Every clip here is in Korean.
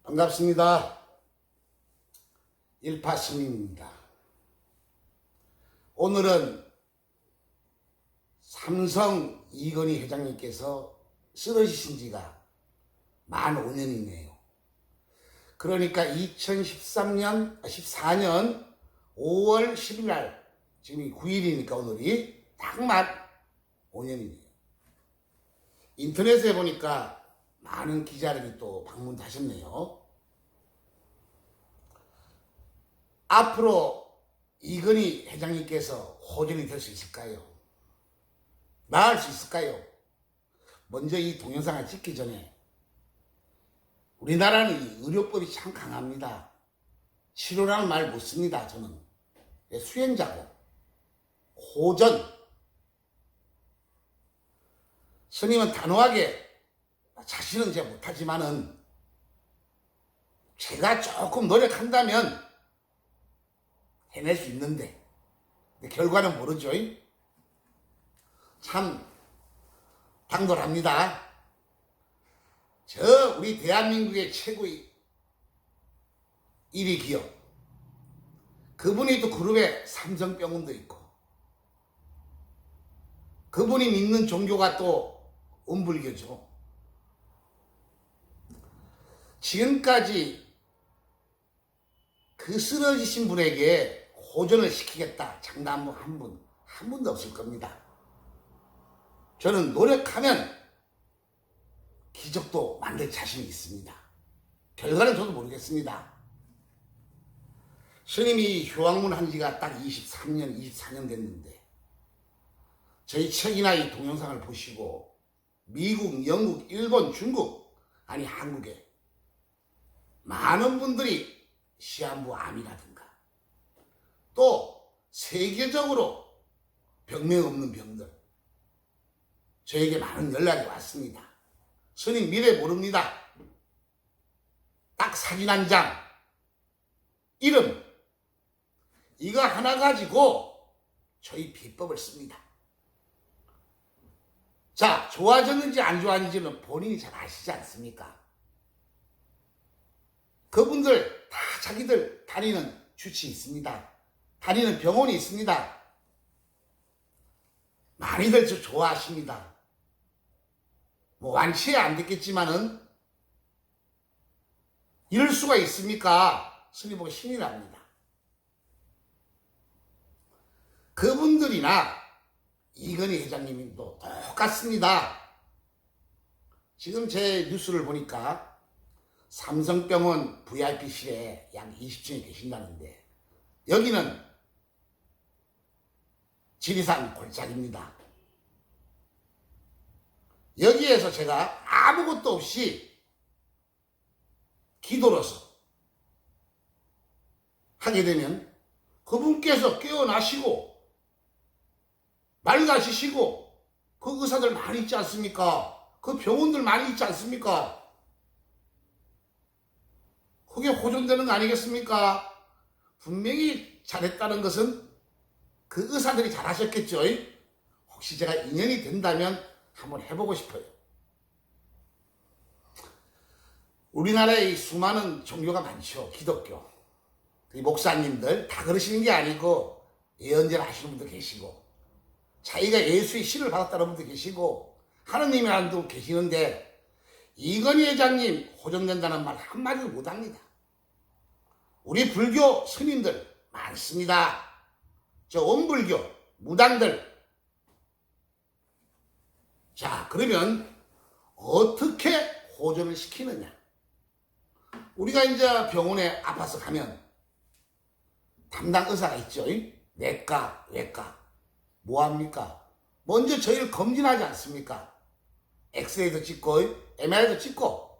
반갑습니다. 일파스님입니다. 오늘은 삼성 이건희 회장님께서 쓰러지신 지가 만 5년이네요. 그러니까 2014년 5월 10일 날, 지금 9일이니까 오늘이 딱 만 5년이네요. 인터넷에 보니까 많은 기자들이 또 방문도 하셨네요. 앞으로 이건희 회장님께서 호전이 될 수 있을까요? 나을 수 있을까요? 먼저 이 동영상을 찍기 전에 우리나라는 의료법이 참 강합니다. 치료라는 말 못 씁니다. 저는 수행자고 호전. 스님은 단호하게, 자신은 제가 못하지만은 제가 조금 노력한다면 해낼 수 있는데, 근데 결과는 모르죠. 참 당돌합니다. 우리 대한민국의 최고의 1위 기업, 그분이 또 그룹에 삼성병원도 있고, 그분이 믿는 종교가 또 음불교죠. 지금까지 그 쓰러지신 분에게 호전을 시키겠다 장담 한 분도 없을 겁니다. 저는 노력하면 기적도 만들 자신이 있습니다. 결과는 저도 모르겠습니다. 스님이 휴학문 한 지가 딱 24년 됐는데, 저희 책이나 이 동영상을 보시고 미국, 영국, 일본, 중국, 아니 한국에 많은 분들이 시한부 암이라든가 또 세계적으로 병명 없는 병들, 저에게 많은 연락이 왔습니다. 스님 미래 모릅니다. 딱 사진 한 장, 이름, 이거 하나 가지고 저희 비법을 씁니다. 자, 좋아졌는지 안 좋아졌는지는 본인이 잘 아시지 않습니까? 그분들 다 자기들 다니는 주치 있습니다. 다니는 병원이 있습니다. 많이들 저 좋아하십니다. 뭐 완치해 안 됐겠지만은 이럴 수가 있습니까? 스님 보고 신이 납니다. 그분들이나 이건희 회장님도 똑같습니다. 지금 제 뉴스를 보니까 삼성병원 VIP실에 약 20층에 계신다는데, 여기는 지리산 골짜기입니다. 여기에서 제가 아무것도 없이 기도로서 하게 되면 그분께서 깨어나시고 맑아지시고, 그 의사들 많이 있지 않습니까? 그 병원들 많이 있지 않습니까? 그게 호전되는 거 아니겠습니까? 분명히 잘했다는 것은 그 의사들이 잘하셨겠죠. 혹시 제가 인연이 된다면 한번 해보고 싶어요. 우리나라에 수많은 종교가 많죠. 기독교, 이 목사님들 다 그러시는 게 아니고 예언절 하시는 분도 계시고, 자기가 예수의 신을 받았다는 분도 계시고, 하느님이라는 분도 계시는데, 이건희 회장님 호전된다는 말 한마디도 못합니다. 우리 불교 스님들 많습니다. 저 원불교 무당들. 자, 그러면 어떻게 호전을 시키느냐? 우리가 이제 병원에 아파서 가면 담당 의사가 있죠. 내과, 외과. 뭐합니까? 먼저 저희를 검진하지 않습니까? 엑스레이도 찍고 MRI도 찍고,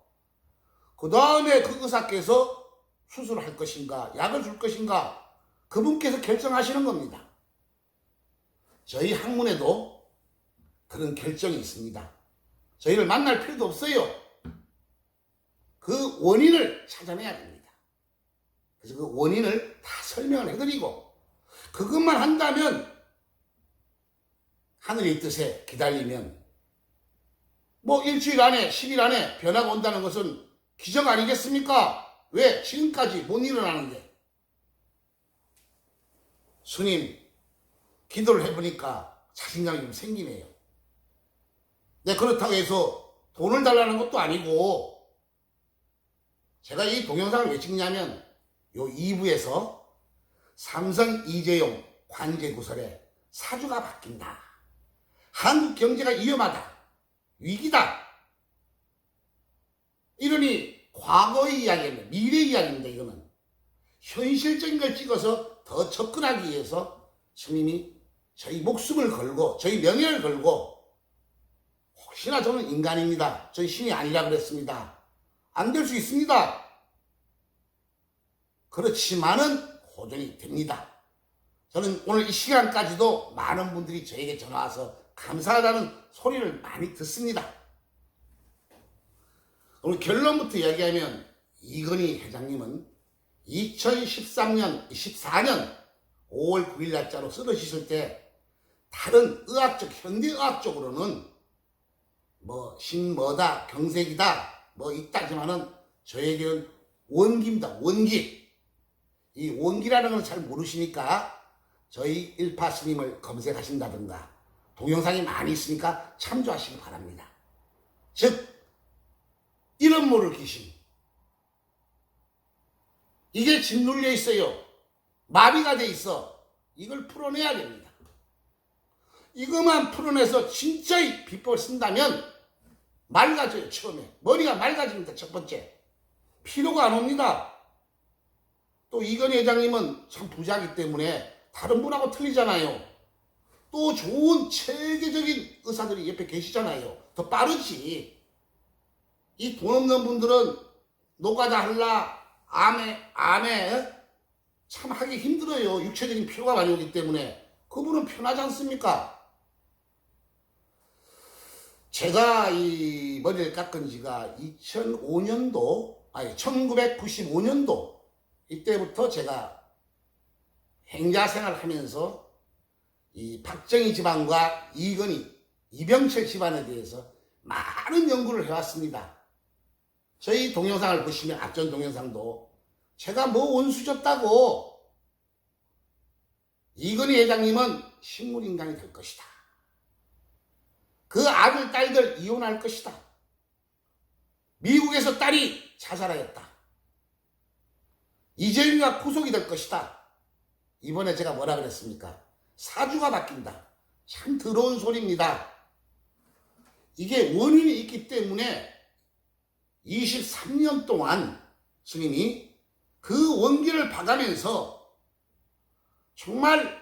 그 다음에 그 의사께서 수술을 할 것인가 약을 줄 것인가 그분께서 결정하시는 겁니다. 저희 학문에도 그런 결정이 있습니다. 저희를 만날 필요도 없어요. 그 원인을 찾아내야 됩니다. 그래서 그 원인을 다 설명을 해드리고, 그것만 한다면, 하늘의 뜻에 기다리면 뭐 일주일 안에 10일 안에 변화가 온다는 것은 기적 아니겠습니까? 왜? 지금까지 못 일어나는데. 스님, 기도를 해보니까 자신감이 좀 생기네요. 네, 그렇다고 해서 돈을 달라는 것도 아니고, 제가 이 동영상을 왜 찍냐면, 요 2부에서 삼성 이재용 관제구설에 사주가 바뀐다. 한국 경제가 위험하다. 위기다. 이러니 과거의 이야기입니다. 미래의 이야기입니다. 이거는. 현실적인 걸 찍어서 더 접근하기 위해서 스님이 저희 목숨을 걸고 저희 명예를 걸고 혹시나 저는 인간입니다. 저희 신이 아니라 그랬습니다. 안 될 수 있습니다. 그렇지만은 호전이 됩니다. 저는 오늘 이 시간까지도 많은 분들이 저에게 전화와서 감사하다는 소리를 많이 듣습니다. 오늘 결론부터 이야기하면 이건희 회장님은 2013년, 14년 5월 9일 날짜로 쓰러지실 때 다른 의학적, 현대의학적으로는 뭐 신뭐다, 경색이다, 뭐 있다지만은 저에게는 원기입니다. 원기. 이 원기라는 건 잘 모르시니까 저희 일파 스님을 검색하신다든가 동영상이 많이 있으니까 참조하시기 바랍니다. 즉 이런 모를 귀신. 이게 짓눌려 있어요. 마비가 돼 있어. 이걸 풀어내야 됩니다. 이것만 풀어내서 진짜의 비법을 쓴다면 맑아져요. 처음에. 머리가 맑아집니다. 첫 번째. 피로가 안 옵니다. 또 이건희 회장님은 참 부자이기 때문에 다른 분하고 틀리잖아요. 또 좋은 체계적인 의사들이 옆에 계시잖아요. 더 빠르지. 이 돈 없는 분들은 노가다 할라, 암에 참 하기 힘들어요. 육체적인 피로가 많이 오기 때문에. 그분은 편하지 않습니까? 제가 이 머리를 깎은 지가 1995년도 이때부터 제가 행자 생활을 하면서 이 박정희 집안과 이병철 집안에 대해서 많은 연구를 해왔습니다. 저희 동영상을 보시면 앞전 동영상도 제가 뭐 원수졌다고 이건희 회장님은 식물인간이 될 것이다. 그 아들, 딸들 이혼할 것이다. 미국에서 딸이 자살하였다. 이재용이가 구속이 될 것이다. 이번에 제가 뭐라 그랬습니까? 사주가 바뀐다. 참 더러운 소리입니다. 이게 원인이 있기 때문에 23년 동안 스님이 그 원기를 봐가면서 정말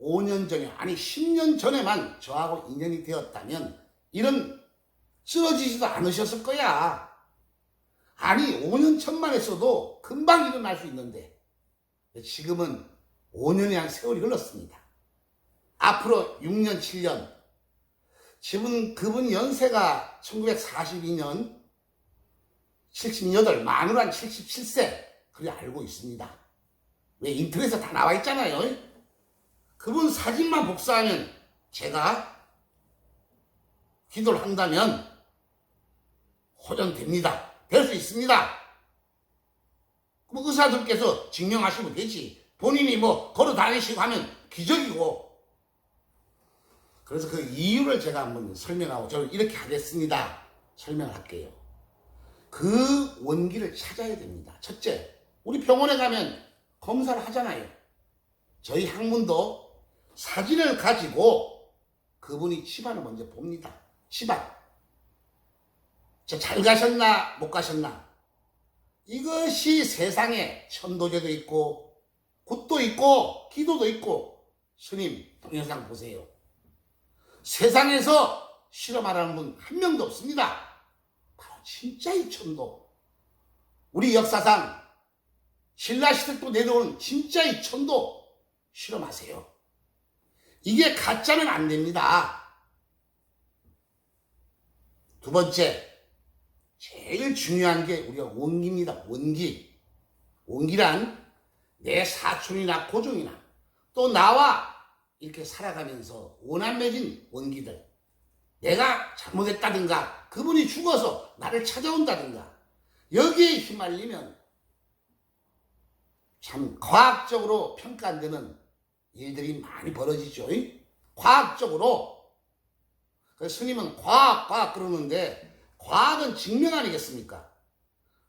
5년 전에, 아니 10년 전에만 저하고 인연이 되었다면 이런 쓰러지지도 않으셨을 거야. 아니 5년 전만 했어도 금방 일어날 수 있는데 지금은 5년이란 세월이 흘렀습니다. 앞으로 6년, 7년. 지금 그분 연세가 1942년 78, 만우란 77세. 그래 알고 있습니다. 왜 인터넷에 다 나와 있잖아요. 그분 사진만 복사하면 제가 기도를 한다면 호전됩니다. 될 수 있습니다. 뭐 의사들께서 증명하시면 되지. 본인이 뭐 걸어 다니시고 하면 기적이고. 그래서 그 이유를 제가 한번 설명하고 저는 이렇게 하겠습니다. 설명을 할게요. 그 원기를 찾아야 됩니다. 첫째, 우리 병원에 가면 검사를 하잖아요. 저희 학문도 사진을 가지고 그분이 집안을 먼저 봅니다. 집안. 잘 가셨나 못 가셨나. 이것이 세상에 천도제도 있고 굿도 있고 기도도 있고. 스님 동영상 보세요. 세상에서 실험하라는 분 한 명도 없습니다. 바로 진짜의 천도. 우리 역사상 신라시대 또 내려오는 진짜의 천도 실험하세요. 이게 가짜는 안 됩니다. 두 번째, 제일 중요한 게 우리가 원기입니다. 원기. 원기란 내 사촌이나 고종이나 또 나와 이렇게 살아가면서 원한 맺은 원기들. 내가 잘못했다든가 그분이 죽어서 나를 찾아온다든가 여기에 휘말리면 참 과학적으로 평가 안 되는 일들이 많이 벌어지죠. 과학적으로. 그래서 스님은 과학 그러는데 과학은 증명 아니겠습니까?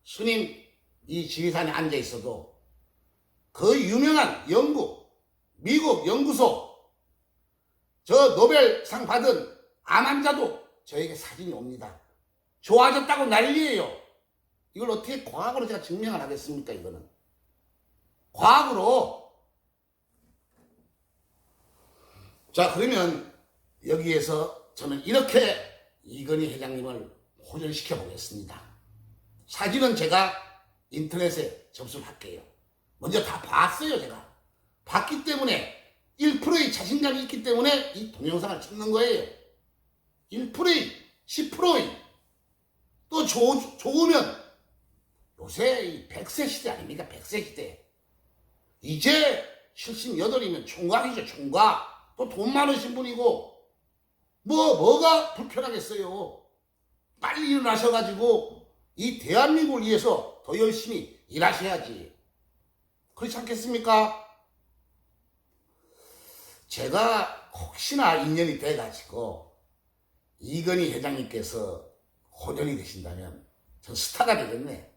스님 이 지리산에 앉아 있어도 그 유명한 연구, 미국 연구소, 저 노벨상 받은 암 환자도 저에게 사진이 옵니다. 좋아졌다고 난리예요. 이걸 어떻게 과학으로 제가 증명을 하겠습니까? 이거는 과학으로. 자, 그러면 여기에서 저는 이렇게 이건희 회장님을 호전시켜 보겠습니다. 사진은 제가 인터넷에 접수를 할게요. 먼저 다 봤어요. 제가 봤기 때문에 1%의 자신감이 있기 때문에 이 동영상을 찍는 거예요. 1%의 10%의 또 좋으면 요새 이 100세 시대 아닙니까? 100세 시대. 이제 78이면 총각이죠. 총각. 또 돈 많으신 분이고 뭐가 불편하겠어요. 빨리 일어나셔가지고 이 대한민국을 위해서 더 열심히 일하셔야지. 그렇지 않겠습니까? 제가 혹시나 인연이 돼가지고 이건희 회장님께서 호전이 되신다면 전 스타가 되겠네.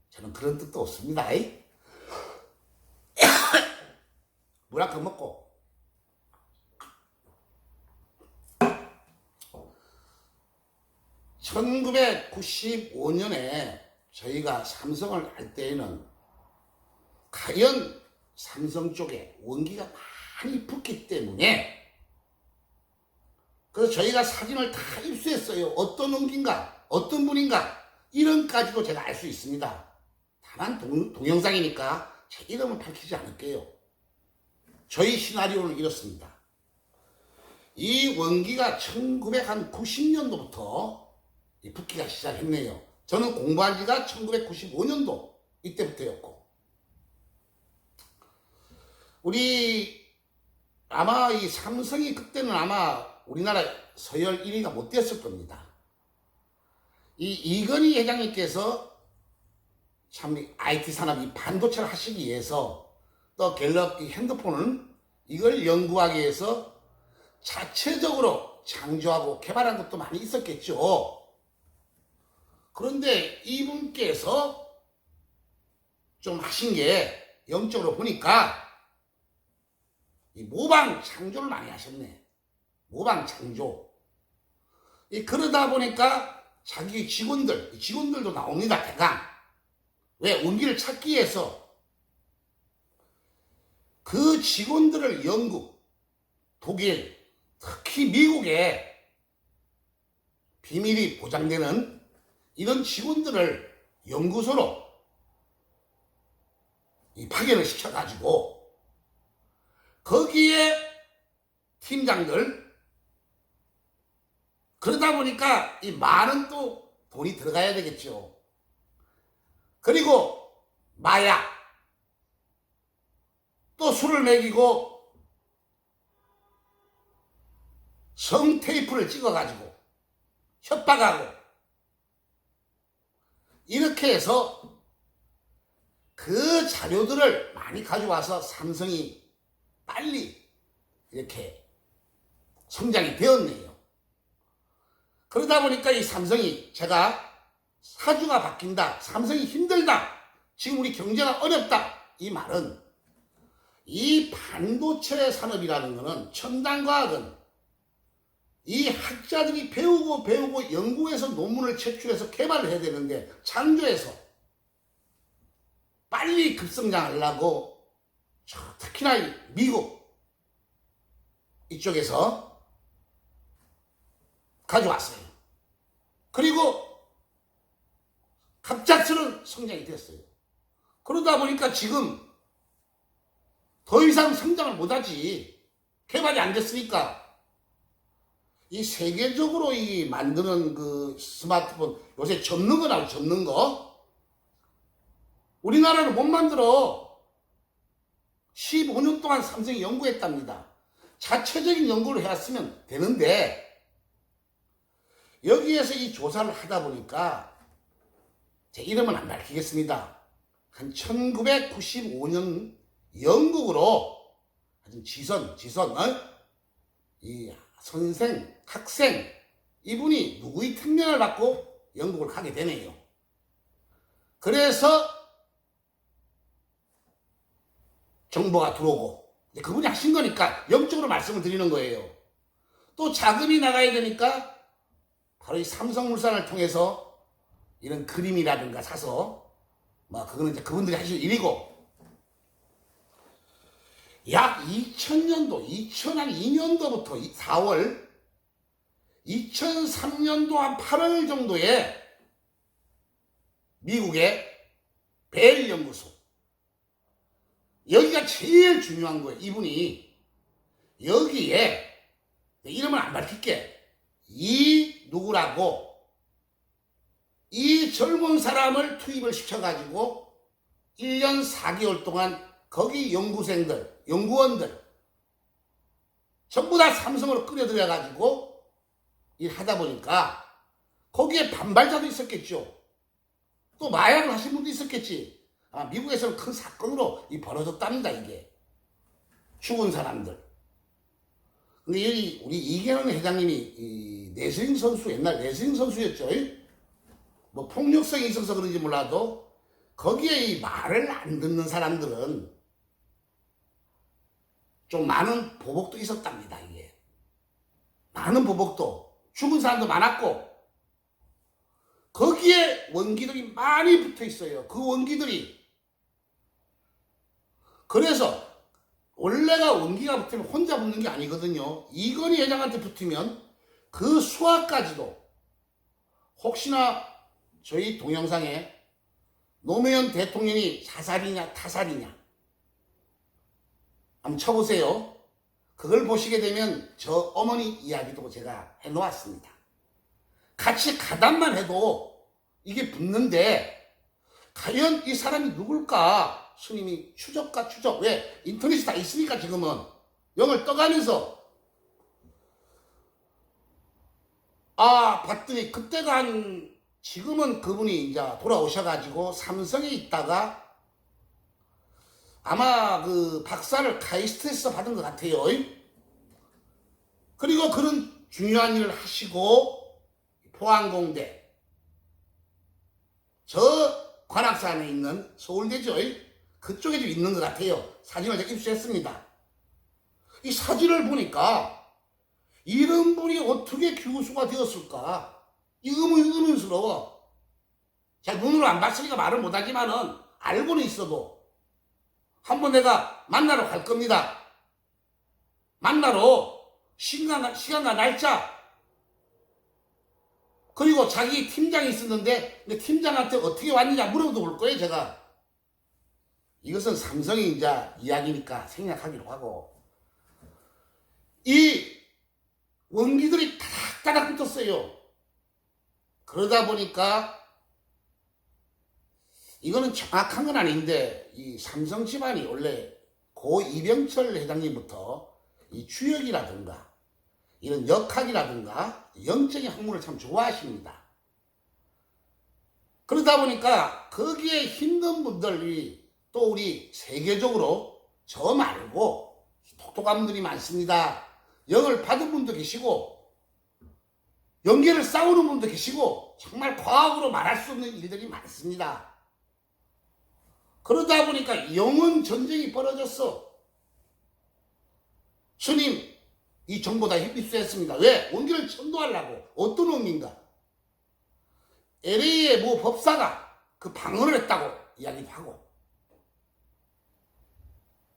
저는 그런 뜻도 없습니다. 물 한 컵 먹고. 1995년에 저희가 삼성을 할 때에는 과연 삼성 쪽에 원기가 많이 붙기 때문에 그래서 저희가 사진을 다 입수했어요. 어떤 원기인가, 어떤 분인가, 이름까지도 제가 알 수 있습니다. 다만 동영상이니까 제 이름을 밝히지 않을게요. 저희 시나리오는 이렇습니다. 이 원기가 1990년도부터 붙기가 시작했네요. 저는 공부한 지가 1995년도 이때부터였고, 우리 아마 이 삼성이 그때는 아마 우리나라 서열 1위가 못 됐을 겁니다. 이 이건희 회장님께서 참 IT 산업 이 반도체를 하시기 위해서 또 갤럭시 핸드폰은 이걸 연구하기 위해서 자체적으로 창조하고 개발한 것도 많이 있었겠죠. 그런데 이분께서 좀 하신 게 영적으로 보니까 이 모방 창조를 많이 하셨네. 모방 창조. 그러다 보니까 자기 직원들도 나옵니다. 대강. 왜? 원기를 찾기 위해서 그 직원들을 영국, 독일, 특히 미국에 비밀이 보장되는 이런 직원들을 연구소로 파견을 시켜가지고 거기에 팀장들, 그러다 보니까 이 많은 또 돈이 들어가야 되겠죠. 그리고 마약, 또 술을 먹이고 성테이프를 찍어가지고 협박하고 이렇게 해서 그 자료들을 많이 가져와서 삼성이 빨리 이렇게 성장이 되었네요. 그러다 보니까 이 삼성이 제가 사주가 바뀐다, 삼성이 힘들다, 지금 우리 경제가 어렵다, 이 말은 이 반도체 산업이라는 것은 첨단과학은 이 학자들이 배우고 연구해서 논문을 채출해서 개발을 해야 되는데 창조해서 빨리 급성장하려고 특히나 미국 이쪽에서 가져왔어요. 그리고 갑작스러운 성장이 됐어요. 그러다 보니까 지금 더 이상 성장을 못하지. 개발이 안 됐으니까. 이 세계적으로 이 만드는 그 스마트폰 요새 접는 거 나오죠. 접는 거. 우리나라는 못 만들어. 15년 동안 삼성이 연구했답니다. 자체적인 연구를 해왔으면 되는데 여기에서 이 조사를 하다 보니까 제 이름은 안 밝히겠습니다. 한 1995년 영국으로 아주 지선, 이 선생, 학생, 이분이 누구의 특명을 받고 영국을 가게 되네요. 그래서 정보가 들어오고, 그분이 하신 거니까 영적으로 말씀을 드리는 거예요. 또 자금이 나가야 되니까 바로 이 삼성물산을 통해서 이런 그림이라든가 사서, 그거는 이제 그분들이 하실 일이고, 약 2000년도, 2002년도부터 4월, 2003년도 한 8월 정도에 미국의 벨 연구소, 여기가 제일 중요한 거예요. 이분이 여기에, 이름을 안 밝힐게, 이 누구라고 이 젊은 사람을 투입을 시켜가지고 1년 4개월 동안 거기 연구생들, 연구원들 전부 다 삼성으로 끌어들여가지고 일하다 보니까 거기에 반발자도 있었겠죠. 또 마약을 하신 분도 있었겠지. 미국에서는 큰 사건으로 벌어졌답니다. 이게 죽은 사람들. 근데 여기 우리 이계현 회장님이 이 레슬링 선수, 옛날 레슬링 선수였죠. 뭐 폭력성이 있어서 그런지 몰라도 거기에 이 말을 안 듣는 사람들은 좀 많은 보복도 있었답니다. 이게 많은 보복도, 죽은 사람도 많았고, 거기에 원기들이 많이 붙어 있어요. 그 원기들이. 그래서 원래가 원기가 붙으면 혼자 붙는 게 아니거든요. 이건희 회장한테 붙으면 그 수학까지도, 혹시나 저희 동영상에 노무현 대통령이 자살이냐 타살이냐 한번 쳐보세요. 그걸 보시게 되면 저 어머니 이야기도 제가 해놓았습니다. 같이 가담만 해도 이게 붙는데 과연 이 사람이 누굴까? 스님이 추적과 추적, 왜? 인터넷이 다 있으니까 지금은 영을 떠가면서 봤더니 그때가 지금은 그분이 이제 돌아오셔가지고 삼성에 있다가 아마 그 박사를 카이스트에서 받은 것 같아요. 그리고 그런 중요한 일을 하시고 포항공대 저 관악산에 있는 서울대죠. 그쪽에 좀 있는 것 같아요. 사진을 제가 입수했습니다. 이 사진을 보니까 이런 분이 어떻게 교수가 되었을까? 이 의문스러워. 제가 눈으로 안 봤으니까 말을 못하지만은 알고는 있어도 한번 내가 만나러 갈 겁니다. 만나러 시간과 날짜, 그리고 자기 팀장이 있었는데 근데 팀장한테 어떻게 왔느냐 물어볼 거예요. 제가 이것은 삼성이 이제 이야기니까 생략하기로 하고, 이 원기들이 따닥따닥 붙었어요. 그러다 보니까 이거는 정확한 건 아닌데 이 삼성 집안이 원래 고 이병철 회장님부터 이 주역이라든가 이런 역학이라든가 영적인 학문을 참 좋아하십니다. 그러다 보니까 거기에 힘든 분들이 또 우리 세계적으로 저 말고 똑똑한 분들이 많습니다. 영을 받은 분도 계시고 연계를 싸우는 분도 계시고 정말 과학으로 말할 수 없는 일들이 많습니다. 그러다 보니까 영혼 전쟁이 벌어졌어. 스님 이 정보 다 입수했습니다. 왜? 원기를 천도하려고. 어떤 의미인가? LA의 모 법사가 그 방언을 했다고 이야기도 하고,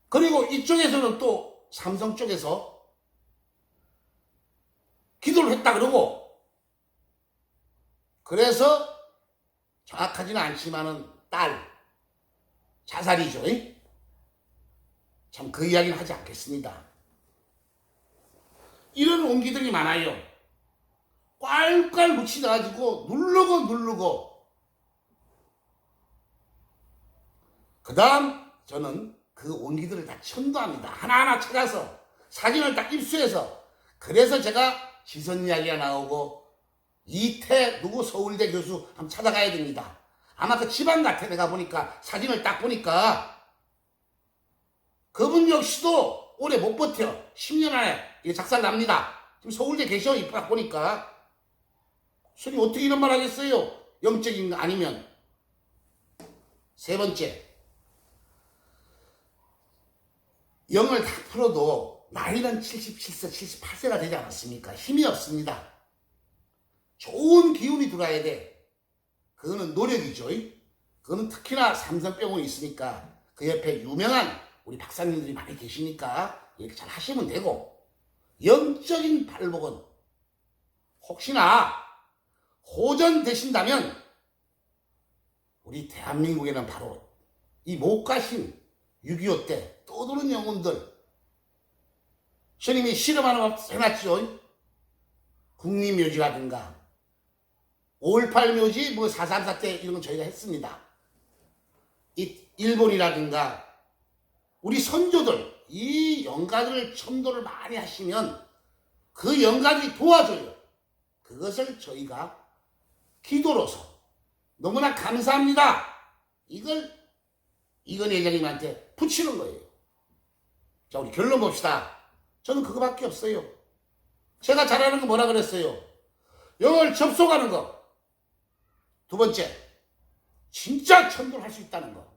그리고 이쪽에서는 또 삼성 쪽에서 기도를 했다 그러고, 그래서 정확하지는 않지만은 딸 자살이죠. 참 그 이야기는 하지 않겠습니다. 이런 원기들이 많아요. 꽐꽐 묻히가지고 누르고 그 다음 저는 그 원기들을 다 천도합니다. 하나하나 찾아서 사진을 딱 입수해서. 그래서 제가 지선 이야기가 나오고 이태 누구 서울대 교수 한번 찾아가야 됩니다. 아마 그 집안 같아. 내가 보니까 사진을 딱 보니까 그분 역시도 오래 못 버텨. 10년 안에 이게 작살납니다. 지금 서울대 계셔. 딱 보니까. 스님 어떻게 이런 말 하겠어요? 영적인 거 아니면. 세 번째, 영을 다 풀어도 나이는 77세, 78세가 되지 않았습니까? 힘이 없습니다. 좋은 기운이 들어야 돼. 그거는 노력이죠. 그거는 특히나 삼성병원이 있으니까 그 옆에 유명한 우리 박사님들이 많이 계시니까 이렇게 잘 하시면 되고, 영적인 발목은 혹시나 호전되신다면 우리 대한민국에는 바로 이 못 가신 6.25 때 떠도는 영혼들, 스님이 실험 하나 해놨죠. 국립묘지라든가 5.18 묘지, 4.34 때 이런 건 저희가 했습니다. 이 일본이라든가 우리 선조들, 이 영가들을 첨도를 많이 하시면 그 영가들이 도와줘요. 그것을 저희가 기도로서 너무나 감사합니다. 이걸 이건 회장님한테 붙이는 거예요. 자, 우리 결론 봅시다. 저는 그거밖에 없어요. 제가 잘하는 거 뭐라 그랬어요? 영을 접속하는 거. 두 번째, 진짜 천도를 할 수 있다는 거.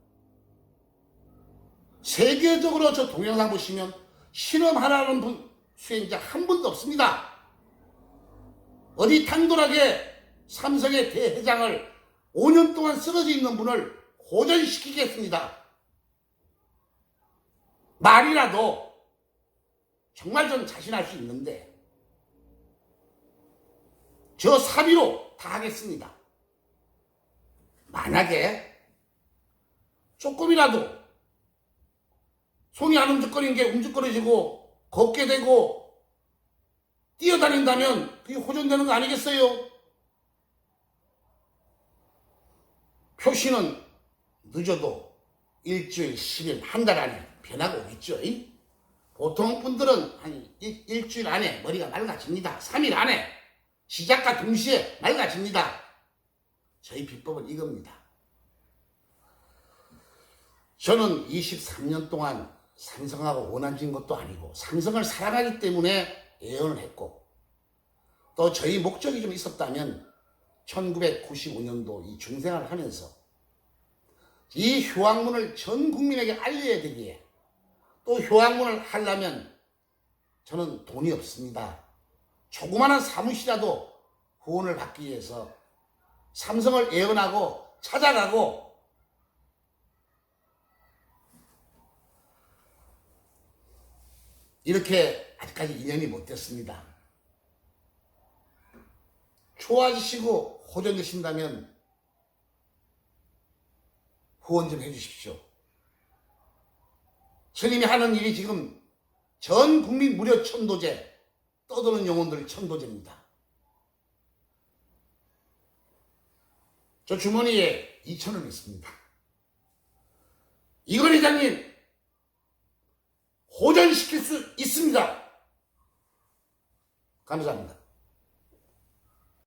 세계적으로 저 동영상 보시면 실험하라는 수행자 한 분도 없습니다. 어디 당돌하게 삼성의 대회장을 5년 동안 쓰러져 있는 분을 호전시키겠습니다. 말이라도 정말 전 자신할 수 있는데 저 사비로 다 하겠습니다. 만약에 조금이라도 손이 안 움직거리는 게 움직거려지고 걷게 되고 뛰어다닌다면 그게 호전되는 거 아니겠어요? 표시는 늦어도 일주일, 10일, 한 달 안에 변화가 오겠죠. 보통 분들은 한 일주일 안에 머리가 맑아집니다. 3일 안에 시작과 동시에 맑아집니다. 저희 비법은 이겁니다. 저는 23년 동안 삼성하고 원한진 것도 아니고 삼성을 사랑하기 때문에 예언을 했고, 또 저희 목적이 좀 있었다면 1995년도 이 중생활을 하면서 이 효학문을 전 국민에게 알려야 되기에, 또 효학문을 하려면 저는 돈이 없습니다. 조그마한 사무실이라도 후원을 받기 위해서 삼성을 예언하고 찾아가고, 이렇게 아직까지 인연이 못 됐습니다. 좋아지시고 호전되신다면 후원 좀 해주십시오. 스님이 하는 일이 지금 전 국민 무료 천도제, 떠도는 영혼들 천도제입니다. 저 주머니에 2,000원 있습니다. 이건 회장님 호전시킬 수 있습니다. 감사합니다.